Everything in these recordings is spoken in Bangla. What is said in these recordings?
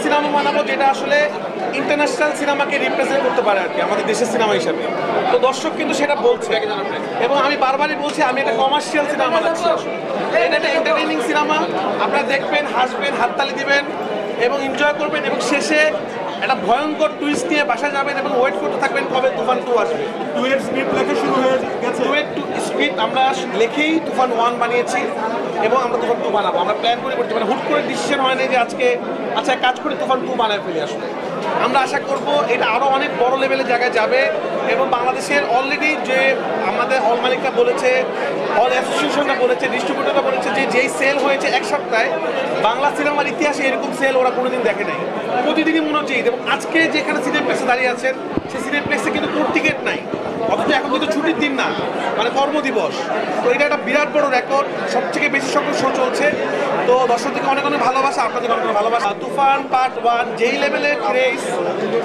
সিনেমা বানাবো যেটা আসলে ইন্টারন্যাশনাল সিনেমাকে রিপ্রেজেন্ট করতে পারে আর কি, আমাদের দেশের সিনেমা হিসাবে। তো দর্শক কিন্তু সেটা বলছে, এবং আমি বারবারই বলছি আমি একটা কমার্শিয়াল সিনেমা বানাচ্ছি আসলে। এটা একটা এন্টারটেইনিং সিনেমা, আপনারা দেখবেন, হাসবেন, হাততালি দিবেন এবং এনজয় করবেন, এবং শেষে একটা ভয়ঙ্কর টুইস্ট নিয়ে বাসায় যাবেন এবং ওয়েট করতে থাকবেন কবে তুফান 2 আসবে। টুয়েট স্ক্রিপ্ট লেখা শুরু হয়ে গেছে। টুয়েট স্ক্রিপ্ট আমরা লিখেই তুফান 1 বানিয়েছি, এবং আমরা তুফান 2 বানাবো। আমরা প্ল্যান করে করছি, মানে হুট করে ডিসিশন হয়নি যে আজকে আচ্ছা কাজ করে তুফান 2 বানায় ফেলি। আসলে আমরা আশা করব এটা আরও অনেক বড় লেভেলের জায়গায় যাবে, এবং বাংলাদেশের অলরেডি যে আমাদের হল মালিকরা বলেছে, হল অ্যাসোসিয়েশনরা বলেছে, ডিস্ট্রিবিউটররা বলেছে যে যেই সেল হয়েছে এক সপ্তাহে বাংলা সিনেমার ইতিহাসে এরকম সেল ওরা কোনোদিন দেখে নাই। প্রতিদিনই মনে হচ্ছে, এবং আজকে যেখানে সিনেপ্লেক্সে দাঁড়িয়ে আছেন সেই সিনেপ্লেক্সে কিন্তু কোনো টিকিট নাই, অথচ এখন কিন্তু ছুটির দিন না, মানে কর্মদিবস। তো এটা একটা বিরাট বড় রেকর্ড, সবথেকে বেশি সংখ্যক শো চলছে। তো দর্শক থেকে অনেক অনেক ভালোবাসা, আপনাদের অনেক অনেক ভালোবাসা। তুফান পার্ট 1 যেই লেভেলের ক্রেজ,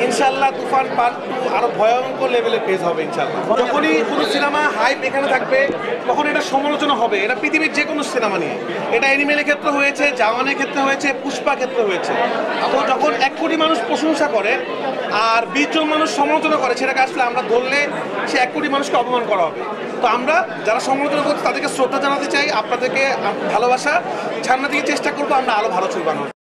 ইনশাল্লাহ তুফান পার্ট 2 আরো ভয়ঙ্কর লেভেলের ক্রেজ হবে ইনশাল্লাহ। যখনই কোনো সিনেমা হাইপ এখানে থাকবে তখন এটা সমালোচনা হবে, এটা পৃথিবীর যে কোনো সিনেমা নিয়ে। এটা অ্যানিমেলের ক্ষেত্রে হয়েছে, জাওয়ানের ক্ষেত্রে হয়েছে, পুষ্পা ক্ষেত্রে হয়েছে। তো যখন 1 কোটি মানুষ প্রশংসা করে আর 20 জন মানুষ সমালোচনা করে, সেটাকে আসলে আমরা ধরলে সে 1 কোটি মানুষকে অপমান করা হবে। তো আমরা যারা সমালোচনা করছি তাদেরকে শ্রদ্ধা জানাতে চাই, আপনাদেরকে ভালোবাসা ছাড়না দিয়ে চেষ্টা করবো আমরা আরো ভালো ছবি বানাবো।